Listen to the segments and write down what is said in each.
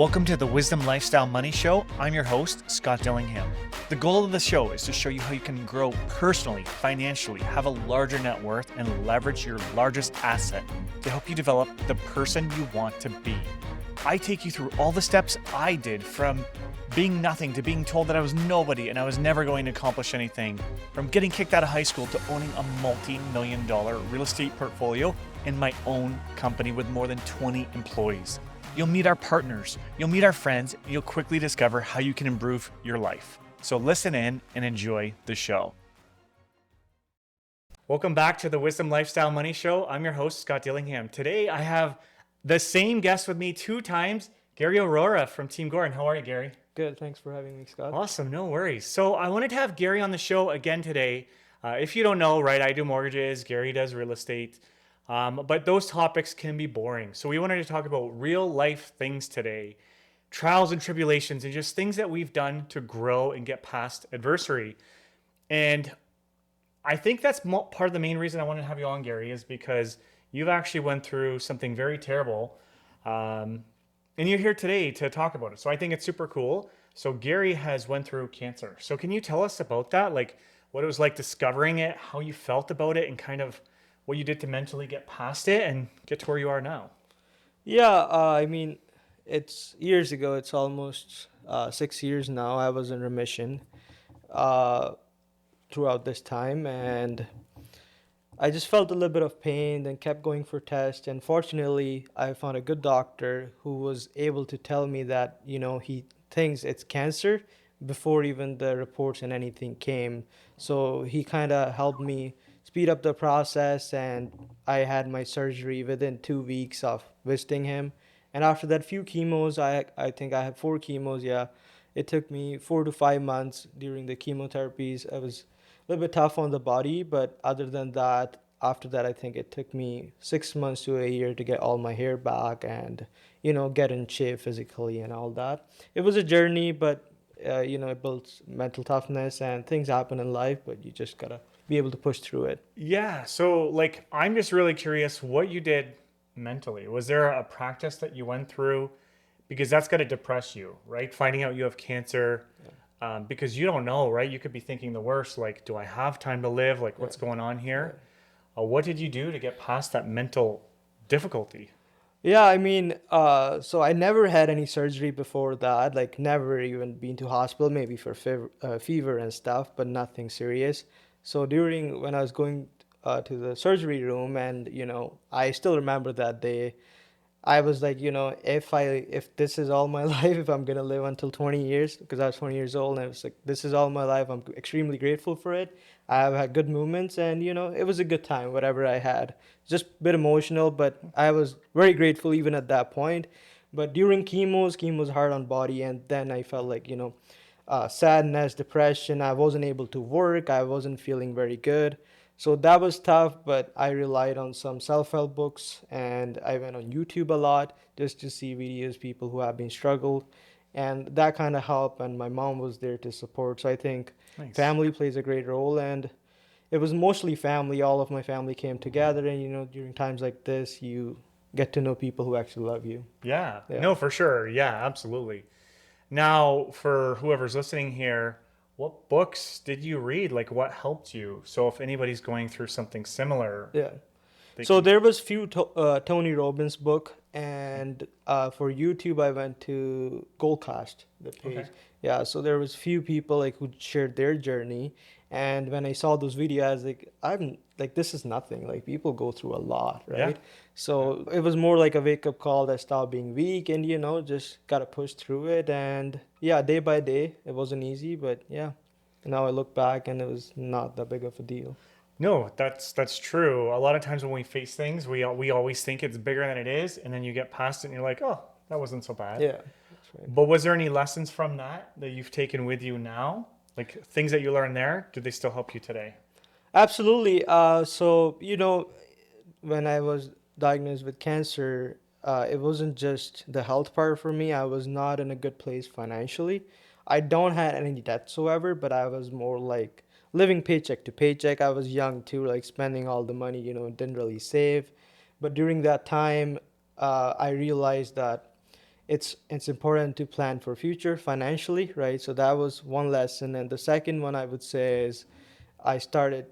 Welcome to the Wisdom Lifestyle Money Show. I'm your host, Scott Dillingham. The goal of the show is to show you how you can grow personally, financially, have a larger net worth, and leverage your largest asset to help you develop the person you want to be. I take you through all the steps I did from being nothing to being told that I was nobody and I was never going to accomplish anything, from getting kicked out of high school to owning a multi-million-dollar real estate portfolio in my own company with more than 20 employees. You'll meet our partners, you'll meet our friends, and you'll quickly discover how you can improve your life. So listen in and enjoy the show. Welcome back to the Wisdom Lifestyle Money Show. I'm your host, Scott Dillingham. Today I have the same guest with me 2 times, Gary Aurora from Team Gordon. How are you, Gary? Good. Thanks for having me, Scott. Awesome. No worries. So I wanted to have Gary on the show again today. If you don't know, right, I do mortgages, Gary does real estate. But those topics can be boring. So we wanted to talk about real life things today, trials and tribulations, and just things that we've done to grow and get past adversity. And I think that's part of the main reason I wanted to have you on, Gary, is because you've actually went through something very terrible. And you're here today to talk about it. So I think it's super cool. So Gary has went through cancer. So can you tell us about that? Like what it was like discovering it, how you felt about it, and kind of what you did to mentally get past it and get to where you are now? Yeah, it's years ago. It's almost 6 years now. I was in remission throughout this time, and I just felt a little bit of pain, then kept going for tests. And fortunately, I found a good doctor who was able to tell me that, he thinks it's cancer before even the reports and anything came. So he kind of helped me speed up the process, and I had my surgery within 2 weeks of visiting him. And after that few chemos, I think I had 4 chemos. Yeah, it took me 4 to 5 months during the chemotherapies. It was a little bit tough on the body, but other than that, after that, I think it took me 6 months to a year to get all my hair back and, get in shape physically and all that. It was a journey, but it builds mental toughness, and things happen in life, but you just gotta be able to push through it. Yeah. So I'm just really curious what you did mentally. Was there a practice that you went through? Because that's got to depress you, right? Finding out you have cancer, because you don't know, right? You could be thinking the worst, like, do I have time to live? Like, what's going on here? What did you do to get past that mental difficulty? Yeah, so I never had any surgery before that, like never even been to hospital, maybe for fever and stuff, but nothing serious. So when I was going to the surgery room, and I still remember that day, I was like, if this is all my life, if I'm gonna live until 20 years, because I was 20 years old, and I was like, this is all my life. I'm extremely grateful for it. I've had good moments, and it was a good time, whatever I had. Just a bit emotional, but I was very grateful even at that point. But during chemo's hard on body, and then I felt like, sadness, depression. I wasn't able to work. I wasn't feeling very good. So that was tough, but I relied on some self-help books, and I went on YouTube a lot just to see videos, people who have been struggled, and that kind of helped, and my mom was there to support. So I think Nice. family plays a great role, and it was mostly family. All of my family came together, and during times like this, you get to know people who actually love you. Yeah. Yeah. No, for sure. Yeah, absolutely. Now, for whoever's listening here, what books did you read? Like, what helped you? So if anybody's going through something similar, Yeah. they So can... there was Tony Robbins book, and for YouTube I went to Goldcast, the page. Okay. Yeah, so there was few people like who shared their journey, and when I saw those videos, I was like, I'm like, this is nothing. Like people go through a lot, right? Yeah. So it was more like a wake up call that stopped being weak, and just gotta push through it. And yeah, day by day, it wasn't easy, but yeah, now I look back and it was not that big of a deal. No, that's true. A lot of times when we face things, we always think it's bigger than it is, and then you get past it and you're like, "Oh, that wasn't so bad." Yeah, that's right. But was there any lessons from that you've taken with you now? Like things that you learned there, do they still help you today? Absolutely. When I was diagnosed with cancer, it wasn't just the health part for me. I was not in a good place financially. I don't have any debt whatsoever, but I was more like living paycheck to paycheck. I was young too, like spending all the money, didn't really save. But during that time, I realized that it's important to plan for future financially, right? So that was one lesson. And the second one I would say is I started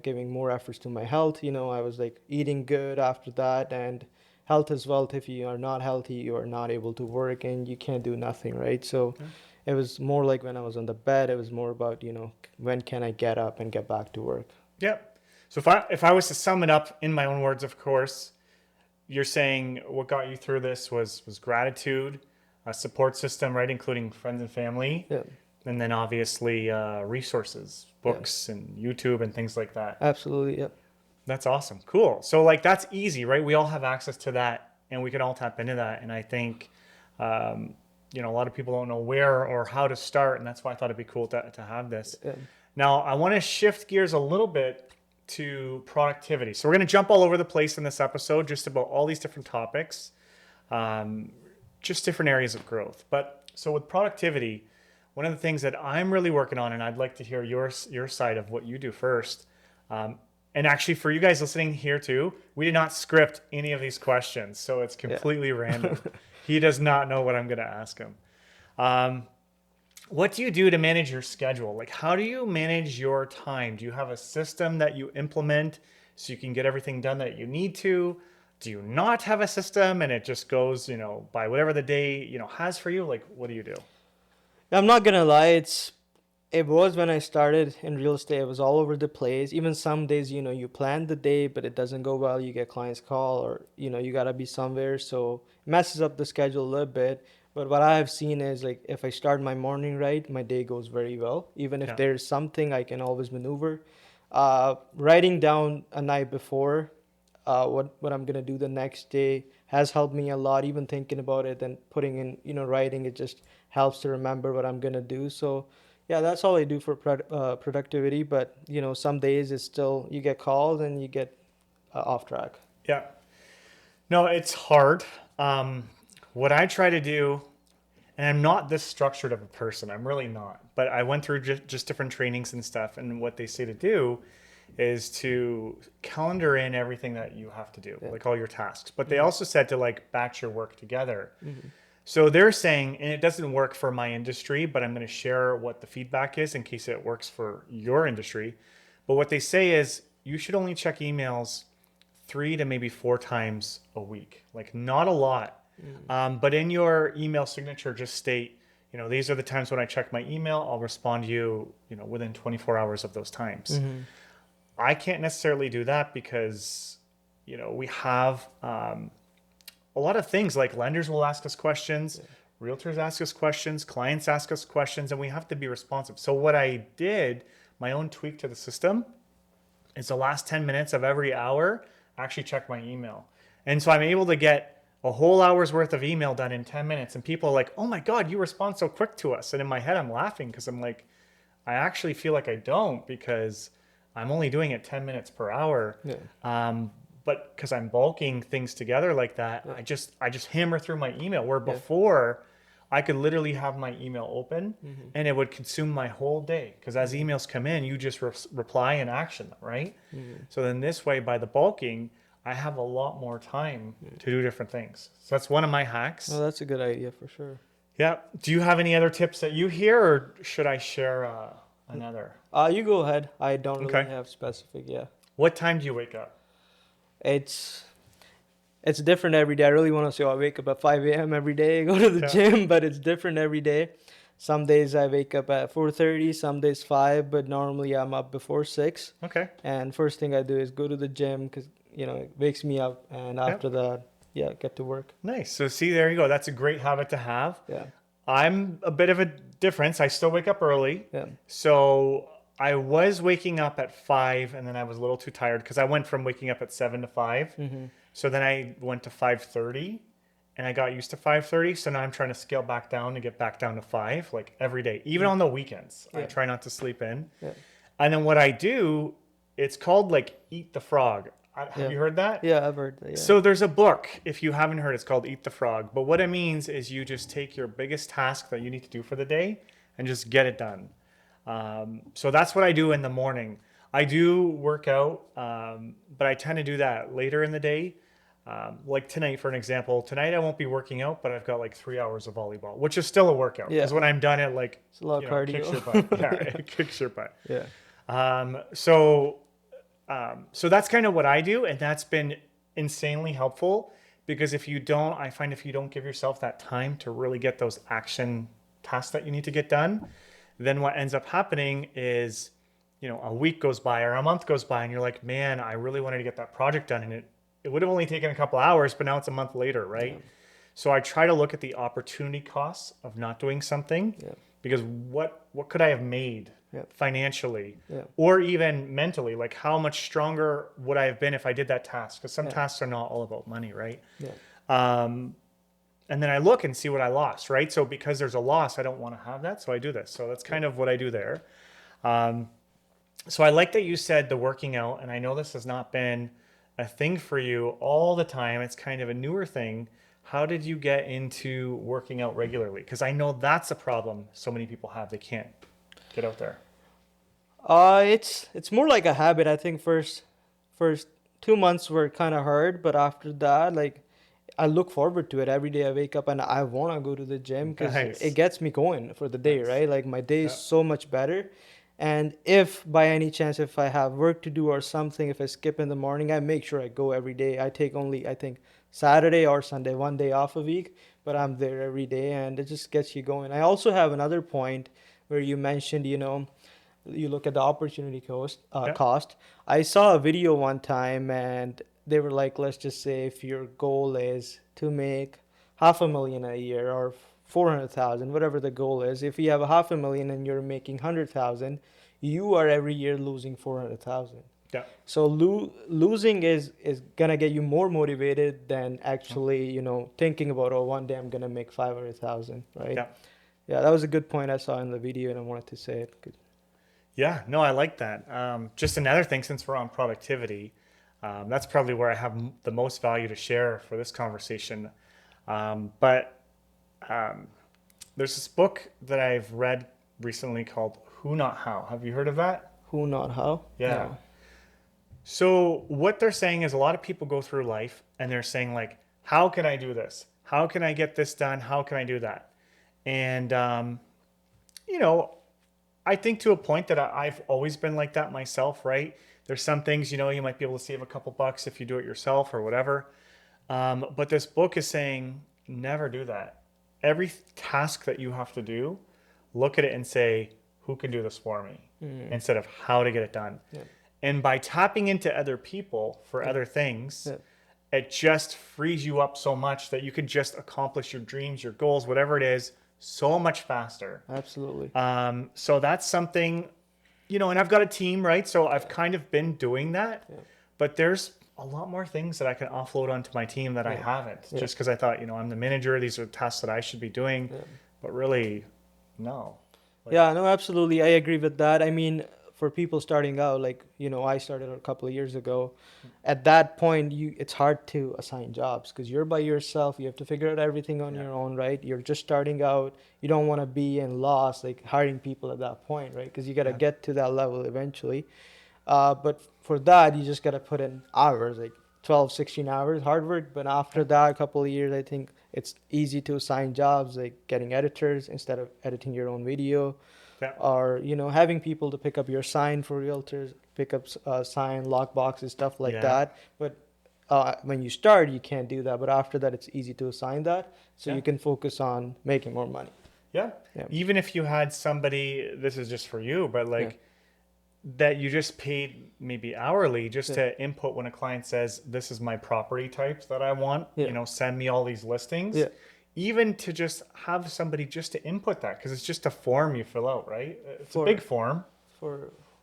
giving more efforts to my health. I was like eating good after that, and health is wealth. If you are not healthy, you are not able to work and you can't do nothing, right? So Okay. it was more like when I was on the bed, it was more about, when can I get up and get back to work? Yep. So if I was to sum it up in my own words, of course, you're saying what got you through this was gratitude, a support system, right, including friends and family, Yeah, and then obviously resources, yeah, books and YouTube and things like that. absolutely. Yeah, That's awesome. Cool. So like that's easy, right? We all have access to that and we can all tap into that. And I think, a lot of people don't know where or how to start. And that's why I thought it'd be cool to have this. yeah, Now, I want to shift gears a little bit to productivity. So we're going to jump all over the place in this episode, just about all these different topics, just different areas of growth. But so with productivity, one of the things that I'm really working on, and I'd like to hear your side of what you do first. And actually, for you guys listening here too, we did not script any of these questions, so it's yeah. completely random. He does not know what I'm going to ask him. What do you do to manage your schedule? Like, how do you manage your time? Do you have a system that you implement so you can get everything done that you need to? Do you not have a system and it just goes, by whatever the day, has for you? Like, what do you do? I'm not gonna lie, it was when I started in real estate, it was all over the place. Even some days, you plan the day, but it doesn't go well. You get clients call, or you gotta be somewhere, so it messes up the schedule a little bit. But what I have seen is, like, if I start my morning right, my day goes very well. Even if Yeah. there's something, I can always maneuver. Writing down a night before what I'm gonna do the next day has helped me a lot. Even thinking about it and putting in, writing, it just helps to remember what I'm gonna do. So yeah, that's all I do for productivity. But some days it's still, you get called and you get off track. Yeah. No, it's hard. What I try to do, and I'm not this structured of a person, I'm really not, but I went through just different trainings and stuff. And what they say to do is to calendar in everything that you have to do, Yeah. like all your tasks. But they also said to like batch your work together. Hmm. So they're saying, and it doesn't work for my industry, but I'm going to share what the feedback is in case it works for your industry. But what they say is you should only check emails 3 to maybe 4 times a week, like not a lot. But in your email signature, just state, these are the times when I check my email. I'll respond to you, within 24 hours of those times. Hmm. I can't necessarily do that because, we have a lot of things like lenders will ask us questions, realtors ask us questions, clients ask us questions, and we have to be responsive. So what I did, my own tweak to the system, is the last 10 minutes of every hour, I actually check my email. And so I'm able to get a whole hour's worth of email done in 10 minutes. And people are like, oh my God, you respond so quick to us. And in my head, I'm laughing because I'm like, I actually feel like I don't because I'm only doing it 10 minutes per hour. Yeah. But because I'm bulking things together like that, Yeah. I just hammer through my email. Where Yeah. before, I could literally have my email open Hmm. and it would consume my whole day. Because as emails come in, you just reply and action them, right? Hmm. So then this way, by the bulking, I have a lot more time to do different things. So that's one of my hacks. Oh, that's a good idea for sure. Yeah. Do you have any other tips that you hear, or should I share another? You go ahead. I don't really Okay. have specific. Yeah. What time do you wake up? It's it's different every day. I really want to say I wake up at 5 a.m. every day, go to the Yeah. gym, but it's different every day. Some days I wake up at 4:30, some days 5, but normally I'm up before 6. Okay. And first thing I do is go to the gym because, it wakes me up. And Yeah. after that, yeah, get to work. Nice. So see, there you go. That's a great habit to have. Yeah, I'm a bit of a difference. I still wake up early. yeah. So I was waking up at 5 and then I was a little too tired because I went from waking up at 7 to 5. Mm-hmm. So then I went to 5:30 and I got used to 5:30. So now I'm trying to scale back down to get back down to 5, like every day, even on the weekends. I Yeah. try not to sleep in. Yeah. And then what I do, it's called like Eat the Frog. Have Yeah. you heard that? Yeah, I've heard that. Yeah. So there's a book, if you haven't heard, it's called Eat the Frog. But what it means is you just take your biggest task that you need to do for the day and just get it done. So that's what I do in the morning. I do work out, but I tend to do that later in the day. like tonight, for an example, tonight I won't be working out, but I've got like 3 hours of volleyball, which is still a workout. Yeah. Because when I'm done, it like, It's a lot of it kicks your butt. cardio. Yeah, it kicks your butt. Yeah. Um, so, so that's kind of what I do, and that's been insanely helpful because I find if you don't give yourself that time to really get those action tasks that you need to get done, then what ends up happening is, a week goes by or a month goes by, and you're like, man, I really wanted to get that project done, and it would have only taken a couple hours, but now it's a month later, right? Yeah. So I try to look at the opportunity costs of not doing something, Yeah. because what could I have made Yeah. financially, Yeah. or even mentally? Like, how much stronger would I have been if I did that task? Because some Yeah. tasks are not all about money, right? Yeah. And then I look and see what I lost, right? So because there's a loss, I don't want to have that, so I do this. So that's kind of what I do there. So I like that you said the working out, and I know this has not been a thing for you all the time. It's kind of a newer thing. How did you get into working out regularly? Because I know that's a problem so many people have. They can't get out there. It's more like a habit. I think first 2 months were kind of hard, but after that, like I look forward to it every day. I wake up and I want to go to the gym because Nice. it gets me going for the day, Nice. right? Like my day is Yeah. so much better. And if by any chance, if I have work to do or something, if I skip in the morning, I make sure I go every day. I take only, I think, Saturday or Sunday, one day off a week, but I'm there every day and it just gets you going. I also have another point where you mentioned, you look at the opportunity Yeah. cost. I saw a video one time and they were like, let's just say if your goal is to make 500,000 a year or 400,000, whatever the goal is. If you have 500,000 and you're making 100,000, you are every year losing 400,000. Yeah. So losing is gonna get you more motivated than actually, thinking about, oh, one day I'm gonna make 500,000, right? Yeah. Yeah, that was a good point I saw in the video and I wanted to say it. Good. Yeah, no, I like that. Just another thing, since we're on productivity, that's probably where I have the most value to share for this conversation. But there's this book that I've read recently called Who Not How. Have you heard of that? Who, not how? Yeah. No. So what they're saying is a lot of people go through life and they're saying like, how can I do this? How can I get this done? How can I do that? And, I think to a point that I've always been like that myself, right? There's some things, you might be able to save a couple bucks if you do it yourself or whatever. But this book is saying, never do that. Every task that you have to do, look at it and say, who can do this for me? Instead of how to get it done. Yeah. And by tapping into other people for other things, it just frees you up so much that you can just accomplish your dreams, your goals, whatever it is, so much faster. Absolutely. So that's something, and I've got a team, right? So I've kind of been doing that, but there's a lot more things that I can offload onto my team that I haven't, just because I thought, I'm the manager. These are tasks that I should be doing, but really, no. Yeah, no, absolutely. I agree with that. I mean, for people starting out, like, I started a couple of years ago. At that point, it's hard to assign jobs because you're by yourself. You have to figure out everything on your own, right? You're just starting out. You don't want to be in loss, like hiring people at that point, right? Because you got to get to that level eventually. But for that, you just got to put in hours, like 12, 16 hours, hard work. But after that, a couple of years, I think it's easy to assign jobs, like getting editors instead of editing your own video. Yeah. Or, having people to pick up your sign for realtors, pick up sign, lock boxes, stuff like that. But when you start, you can't do that. But after that, it's easy to assign that. So you can focus on making more money. Yeah. Even if you had somebody, this is just for you, but like that you just paid maybe hourly just to input when a client says, this is my property types that I want, send me all these listings. Yeah. Even to just have somebody just to input that, because it's just a form you fill out, right? It's a big form.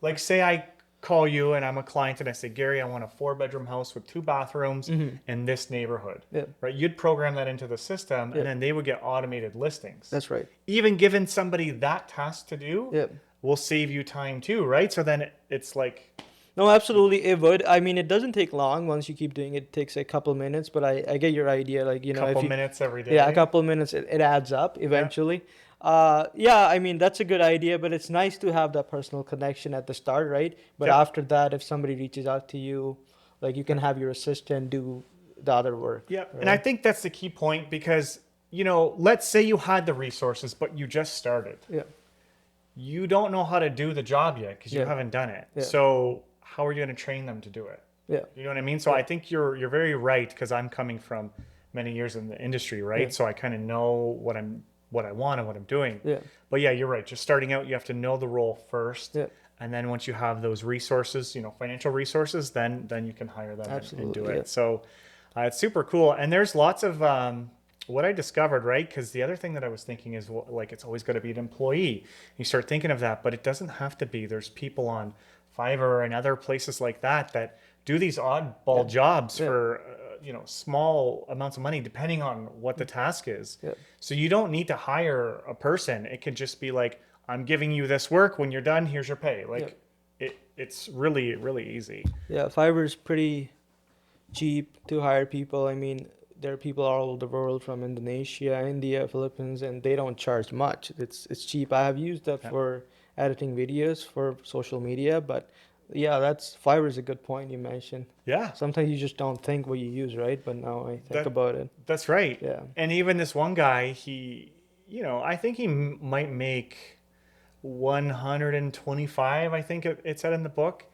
Like, say I call you and I'm a client and I say, Gary, I want a 4-bedroom house with 2 bathrooms in this neighborhood, right? You'd program that into the system and then they would get automated listings. That's right. Even giving somebody that task to do will save you time too, right? So then it's like... No, absolutely, it would. I mean, it doesn't take long. Once you keep doing it, it takes a couple minutes, but I get your idea. Like, couple minutes every day. Yeah, a couple minutes, it adds up eventually. I mean, that's a good idea, but it's nice to have that personal connection at the start, right? But after that, if somebody reaches out to you, like you can have your assistant do the other work. Yeah. Right? And I think that's the key point because, let's say you had the resources, but you just started. Yeah. You don't know how to do the job yet because you Yeah. haven't done it. Yeah. So how are you going to train them to do it? Yeah. You know what I mean? So I think you're very right because I'm coming from many years in the industry, right? Yeah. So I kind of know what I want and what I'm doing. Yeah. But yeah, you're right. Just starting out, you have to know the role first. Yeah. And then once you have those resources, financial resources, then you can hire them and do it. Yeah. So it's super cool. And there's lots of what I discovered, right? Because the other thing that I was thinking is like it's always got to be an employee. You start thinking of that, but it doesn't have to be. There's people on Fiverr and other places like that do these oddball jobs for small amounts of money depending on what the task is. Yeah. So you don't need to hire a person. It can just be like, I'm giving you this work. When you're done, here's your pay. Like it's really, really easy. Yeah, Fiverr is pretty cheap to hire people. I mean, there are people all over the world from Indonesia, India, Philippines, and they don't charge much. It's cheap. I have used that for editing videos for social media, but yeah, Fiverr is a good point you mentioned. Yeah. Sometimes you just don't think what you use, right? But now I think about it. That's right. Yeah. And even this one guy, he, I think he might make 125, I think it said in the book.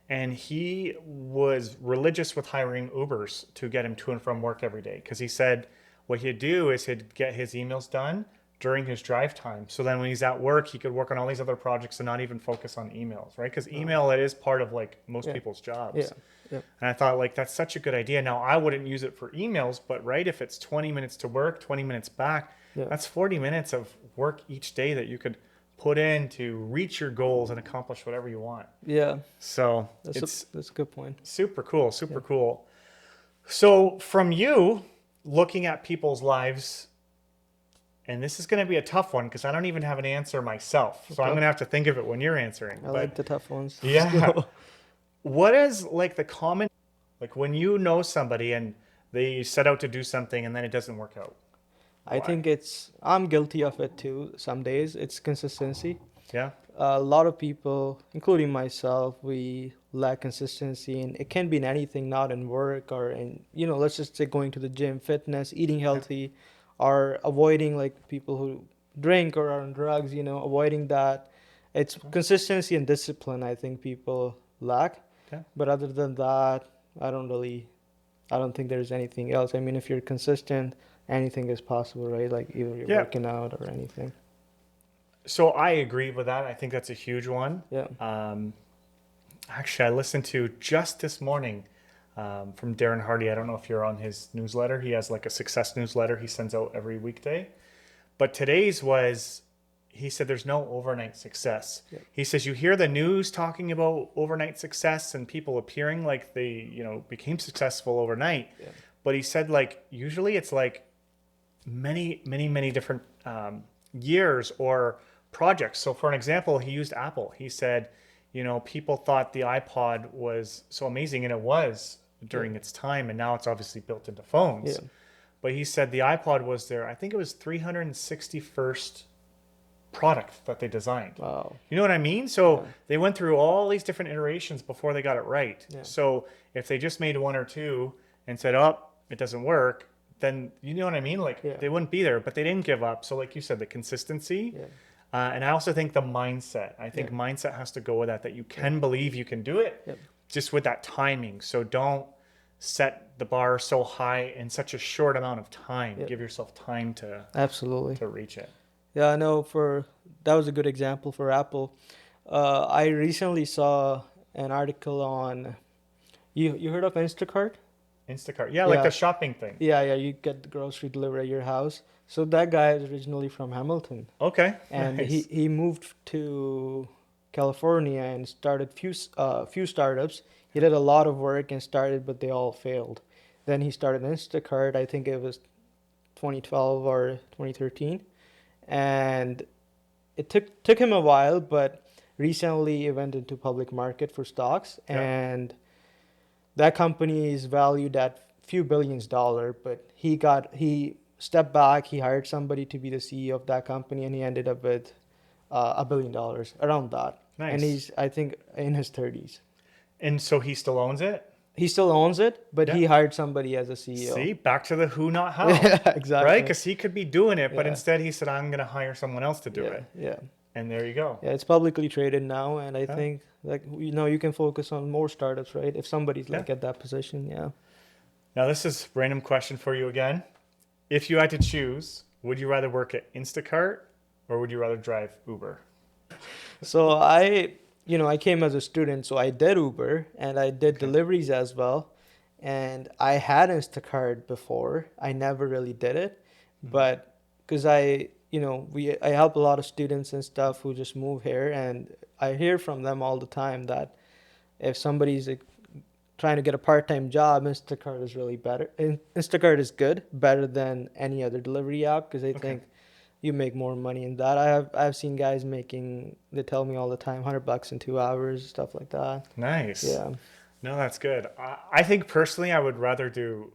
And he was religious with hiring Ubers to get him to and from work every day. Because he said what he'd do is he'd get his emails done during his drive time. So then when he's at work, he could work on all these other projects and not even focus on emails, right? Because email, it is part of like most people's jobs. Yeah. Yeah. And I thought like, that's such a good idea. Now I wouldn't use it for emails, but right, if it's 20 minutes to work, 20 minutes back, that's 40 minutes of work each day that you could put in to reach your goals and accomplish whatever you want. Yeah. So that's a good point. Super cool. Super cool. So from you looking at people's lives, and this is going to be a tough one because I don't even have an answer myself. So I'm going to have to think of it when you're answering. I like the tough ones. Yeah. What is like the common, like when you know somebody and they set out to do something and then it doesn't work out? I think I'm guilty of it too. Some days it's consistency. Yeah. A lot of people, including myself, we lack consistency, and it can be in anything, not in work or in, let's just say going to the gym, fitness, eating healthy, or avoiding like people who drink or are on drugs, avoiding that. It's consistency and discipline, I think people lack. Okay. But other than that, I don't think there's anything else. I mean, if you're consistent, anything is possible, right? Like either you're working out or anything. So I agree with that. I think that's a huge one. Yeah. Actually, I listened to just this morning from Darren Hardy. I don't know if you're on his newsletter. He has like a success newsletter he sends out every weekday. But today's was, he said there's no overnight success. Yeah. He says you hear the news talking about overnight success and people appearing like they, became successful overnight. Yeah. But he said like usually it's like many, many, many different years or projects. So for an example, he used Apple. He said, people thought the iPod was so amazing, and it was during its time, and now it's obviously built into phones. Yeah. But he said the iPod was their, I think it was 361st product that they designed. Wow. You know what I mean? So they went through all these different iterations before they got it right. Yeah. So if they just made one or two and said, oh, it doesn't work, then you know what I mean? Like they wouldn't be there, but they didn't give up. So like you said, the consistency. Yeah. And I also think the mindset. I think mindset has to go with that you can believe you can do it just with that timing. So don't set the bar so high in such a short amount of time. Give yourself time to reach it. Yeah, I know that was a good example for Apple. I recently saw an article on, you heard of Instacart? Instacart. Yeah, like the shopping thing. Yeah, you get the grocery delivered at your house. So that guy is originally from Hamilton. Okay. And nice. he moved to California and started few startups. He did a lot of work and started, but they all failed. Then he started Instacart. I think it was 2012 or 2013. And it took him a while, but recently it went into public market for stocks, and that company is valued at few billions dollars. But he stepped back, he hired somebody to be the CEO of that company, and he ended up with $1 billion, around that. Nice. And he's, I think, in his 30s. And so he still owns it? he still owns it, but Yeah. he hired somebody as a CEO. See, back to the who, not how. Yeah, Right? exactly. Because he could be doing it, but Yeah, instead he said, I'm going to hire someone else to do yeah, it. yeah. And there you go. Yeah, it's publicly traded now, and I Yeah. think like you can focus on more startups, right? If somebody's Yeah. like at that position, yeah. Now, this is a random question for you again. If you had to choose, would you rather work at Instacart or would you rather drive Uber? So I came as a student, so I did Uber and I did Okay. deliveries as well. And I had Instacart before. I never really did it, Mhm. but because I help a lot of students and stuff who just move here, and I hear from them all the time that if somebody's like, trying to get a part-time job, Instacart is really better. Instacart is good, better than any other delivery app because I Okay. think you make more money in that. I've seen guys making, they tell me all the time, $100 in 2 hours, stuff like that. Nice. Yeah, No, that's good. I think personally I would rather do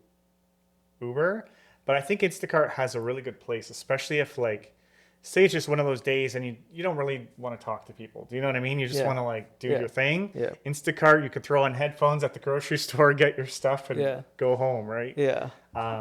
Uber, but I think Instacart has a really good place, especially if like say it's just one of those days and you don't really want to talk to people. Do you know what I mean? You just yeah, want to like do yeah, your thing. yeah, Instacart, you could throw on headphones at the grocery store, get your stuff and yeah, go home, right? yeah,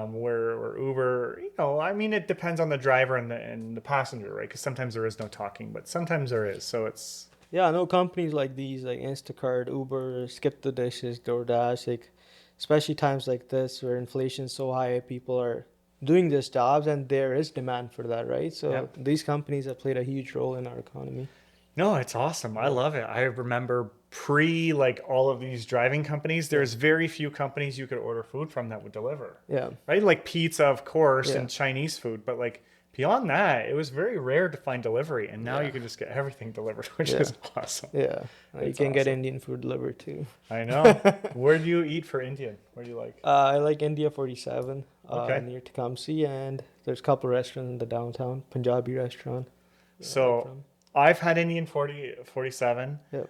Where Uber, I mean, it depends on the driver and the passenger, right? Because sometimes there is no talking, but sometimes there is. So it's yeah. I know companies like these, like Instacart, Uber, Skip the Dishes, DoorDash, like especially times like this where inflation's so high, people are doing these jobs and there is demand for that, right? yeah. So these companies have played a huge role in our economy. No, it's awesome. I Yeah, love it. I remember pre like all of these driving companies, yeah, there's very few companies you could order food from that would deliver. yeah, Right? Like pizza, of course, yeah, and Chinese food, but like beyond that, it was very rare to find delivery. And now yeah, you can just get everything delivered, which yeah, is awesome. yeah. You It's can get awesome. Indian food delivered too. I know. Where do you eat for Indian? Where do you like? I like India 47 Okay. near Tecumseh, and there's a couple restaurants in the downtown, Punjabi restaurant. Yeah, I like So them. I've had Indian 47. Yeah.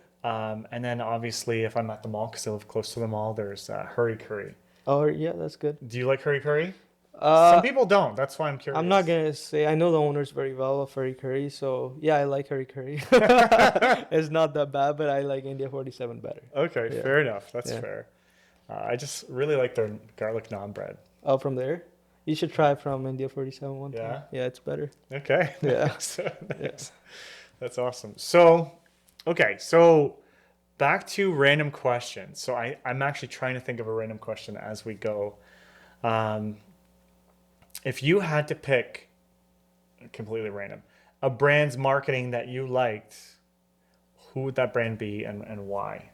And then obviously, if I'm at the mall, because I live close to the mall, there's Hurry Curry. Oh, yeah, that's good. Do you like Hurry Curry? Some Uh, people don't. That's why I'm I'm not curious. gonna say I know the owners very well of Hurry Curry, so yeah, I like Hurry Curry. It's not that bad, but I like India 47 better. Okay, Yeah, fair enough. That's yeah. fair. I just really like their garlic naan bread. Oh, from there? You should try from India 47 one time. Yeah. Yeah, it's better. Okay. Yeah, Nice. yeah. Nice. That's awesome. So, okay. So back to random questions. So I'm actually trying to think of a random question as we go. Um, if you had to pick completely random a brand's marketing that you liked, who would that brand be and why?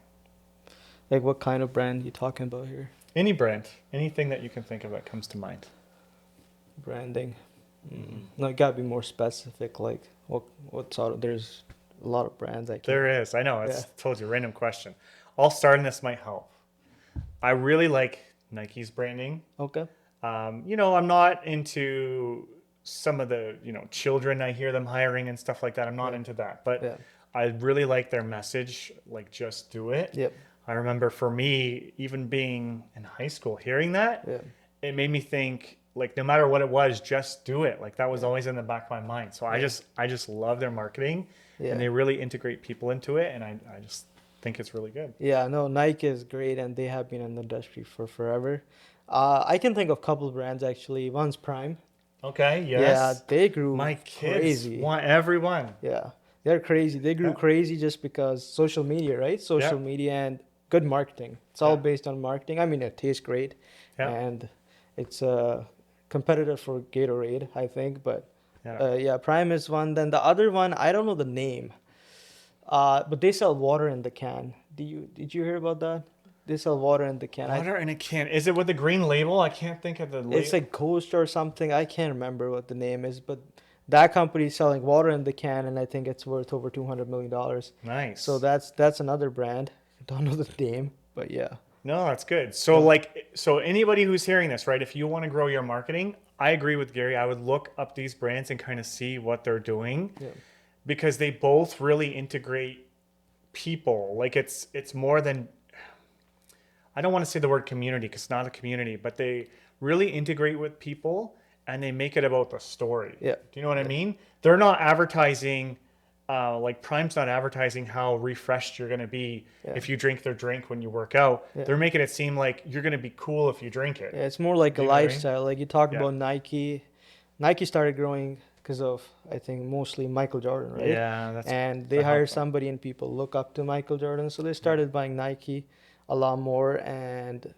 Like what kind of brand you talking about here? Any brand, anything that you can think of that comes to mind. Branding. Hmm. No, it gotta be more specific. Like what sort of? There's a lot of brands I can. There is. I know. Yeah. It's told you random question. I'll start, and this might help. I really like Nike's branding. Okay. I'm not into some of the children I hear them hiring and stuff like that. I'm not Yeah. into that, but Yeah. I really like their message, like just do it. Yep. I remember for me, even being in high school, hearing that, Yeah. it made me think like no matter what it was, just do it. Like that was Yeah. always in the back of my mind. So Yeah. I just love their marketing and Yeah. they really integrate people into it and I just think it's really good. Yeah. No, Nike is great, and they have been in the industry for forever. I can think of a couple brands actually. One's Prime. Okay, Yeah, yes. they grew My kids crazy. want everyone. Yeah, they're crazy. They grew Yeah. crazy just because social media, right? Yeah. Social media and good marketing. It's all Yeah. based on marketing. I mean, it tastes great, Yeah. and it's a competitor for Gatorade, I think. But Yeah. yeah, Prime is one. Then the other one, I don't know the name. But they sell water in the can. Did you hear about that? They sell water in the can. Water in a can. Is it with the green label? I can't think of the It's label. like Coast or something. I can't remember what the name is, but that company is selling water in the can, and I think it's worth over $200 million. Nice. So that's another brand. I don't know the name, but yeah, No, that's good. So yeah, so anybody who's hearing this, right? If you want to grow your marketing, I agree with Gary. I would look up these brands and kind of see what they're doing yeah, because they both really integrate people. Like it's more than I don't want to say the word community because it's not a community, but they really integrate with people and they make it about the story. yeah, Do you know what I yeah, mean? They're not advertising, like Prime's not advertising how refreshed you're going to be Yeah. if you drink their drink when you work out. Yeah. They're making it seem like you're going to be cool if you drink it. Yeah, it's more like Do a you know what I mean? lifestyle. Like you talk Yeah. about Nike. Nike started growing because of, I think, mostly Michael Jordan, right? Yeah, that's And they that hire helps them. somebody and people look up to Michael Jordan. So they started buying Nike a lot more. And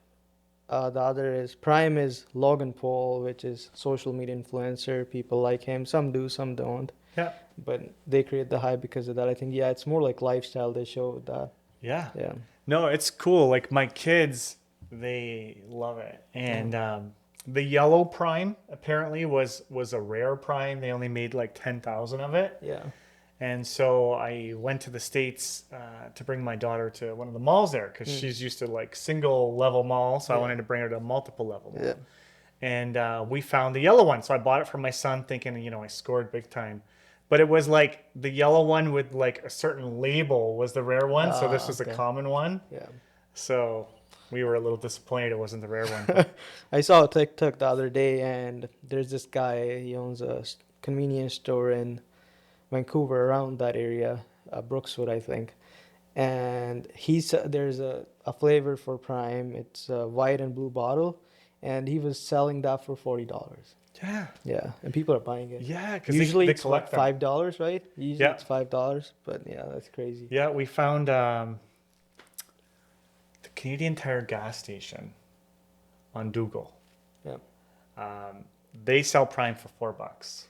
the other is Prime is Logan Paul, which is social media influencer. People like him. Some do, some don't. Yeah. But they create the hype because of that. I think, yeah, it's more like lifestyle they show with that. Yeah. Yeah. No, it's cool. Like my kids, they love it. And the yellow Prime apparently was a rare Prime. They only made like 10,000 of it. Yeah. And so I went to the States to bring my daughter to one of the malls there because she's used to like single level mall. So I Yeah. wanted to bring her to a multiple level mall. Yeah. And we found the yellow one. So I bought it for my son thinking, I scored big time. But it was like the yellow one with like a certain label was the rare one. So this was okay. the common one. Yeah. So we were a little disappointed it wasn't the rare one. I saw a TikTok the other day, and there's this guy. He owns a convenience store in Vancouver, around that area, Brookswood, I think. And there's a flavor for Prime. It's a white and blue bottle, and he was selling that for $40. Yeah. Yeah, and people are buying it. Yeah. Because Usually they it's collect what, them. $5, right? Usually Yeah. it's $5, but yeah, that's crazy. Yeah. We found the Canadian Tire gas station on Google. Yeah. They sell Prime for $4.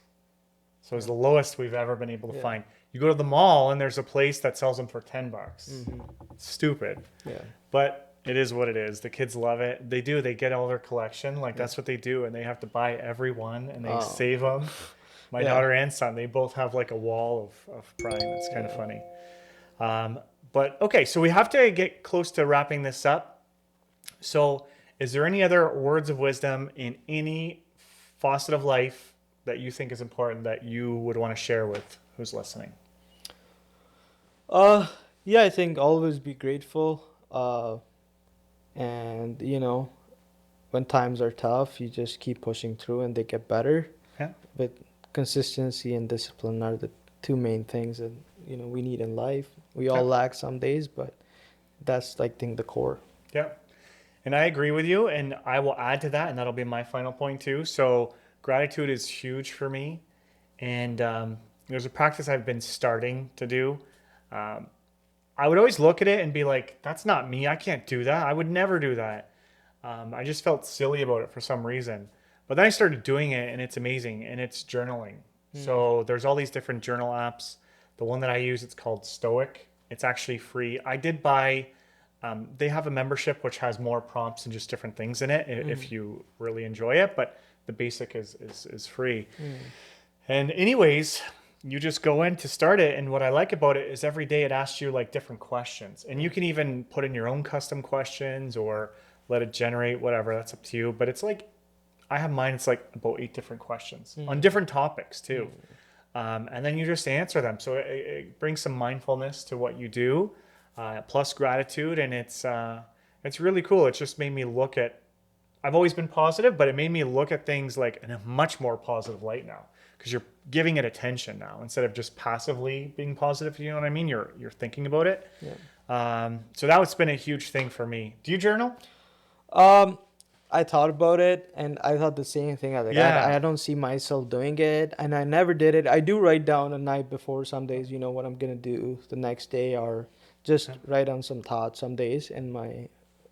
So it's the lowest we've ever been able to Yeah. find. You go to the mall and there's a place that sells them for $10. Mm-hmm. Stupid. Yeah. But it is what it is. The kids love it. They do. They get all their collection. Like that's what they do. And they have to buy every one and they Oh. save them. My Yeah. daughter and son, they both have like a wall of Prime. It's kind of funny. But okay, so we have to get close to wrapping this up. So is there any other words of wisdom in any facet of life that you think is important that you would want to share with who's listening? Yeah, I think always be grateful. And when times are tough, you just keep pushing through and they get better. Yeah. But consistency and discipline are the two main things that we need in life. We all lack some days, but that's, I think, the core. Yeah. And I agree with you. And I will add to that. And that'll be my final point too. So gratitude is huge for me. And there's a practice I've been starting to do. I would always look at it and be like, that's not me. I can't do that. I would never do that. I just felt silly about it for some reason. But then I started doing it and it's amazing. And it's journaling. So there's all these different journal apps. The one that I use, it's called Stoic. It's actually free. I did buy, they have a membership which has more prompts and just different things in it if you really enjoy it. But the basic is free. And anyways, you just go in to start it. And what I like about it is every day it asks you like different questions. And you can even put in your own custom questions or let it generate whatever. That's up to you. But it's like, I have mine. It's like about 8 different questions on different topics too. And then you just answer them. So it brings some mindfulness to what you do, plus gratitude. And it's really cool. It's just made me look at, I've always been positive, but it made me look at things like in a much more positive light now, because you're giving it attention now instead of just passively being positive. You know what I mean? You're thinking about it. Yeah. So that's been a huge thing for me. Do you journal? I thought about it and I thought the same thing. I was like, Yeah. I don't see myself doing it, and I never did it. I do write down a night before some days, what I'm gonna do the next day, or just write down some thoughts some days I'm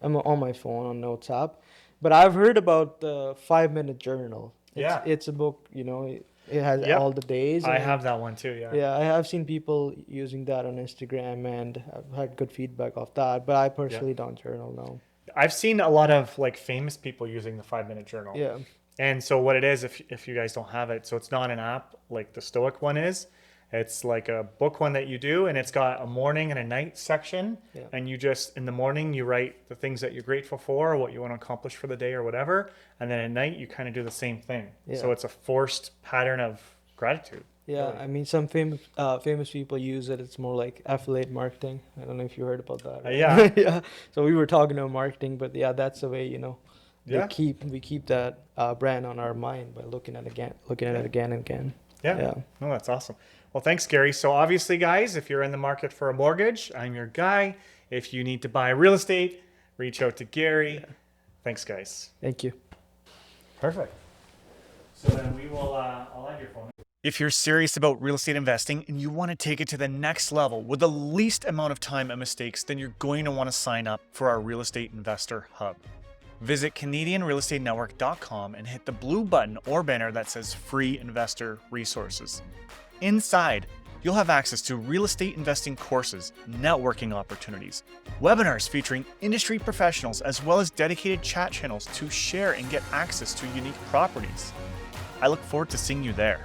on my phone on Notes app. But I've heard about the 5-minute journal. It's a book, it has Yep. all the days. I and have that one too. Yeah. Yeah, I have seen people using that on Instagram and I've had good feedback of that, but I personally don't journal now. I've seen a lot of like famous people using the 5-minute journal. Yeah. And so what it is, if you guys don't have it, so it's not an app like the Stoic one is. It's like a book one that you do, and it's got a morning and a night section. Yeah. And you just, in the morning, you write the things that you're grateful for, or what you want to accomplish for the day or whatever. And then at night, you kind of do the same thing. Yeah. So it's a forced pattern of gratitude. Yeah, really. I mean, some famous people use it. It's more like affiliate marketing. I don't know if you heard about that. Right? Yeah. Yeah. So we were talking about marketing, but yeah, that's the way we Yeah. keep that brand on our mind by looking at it again and again. Yeah. No, that's awesome. Well, thanks, Gary. So obviously, guys, if you're in the market for a mortgage, I'm your guy. If you need to buy real estate, reach out to Gary. Thanks, guys. Thank you. Perfect. So then we will, I'll end your phone. If you're serious about real estate investing and you want to take it to the next level with the least amount of time and mistakes, then you're going to want to sign up for our Real Estate Investor Hub. Visit CanadianRealEstateNetwork.com and hit the blue button or banner that says Free Investor Resources. Inside, you'll have access to real estate investing courses, networking opportunities, webinars featuring industry professionals, as well as dedicated chat channels to share and get access to unique properties. I look forward to seeing you there.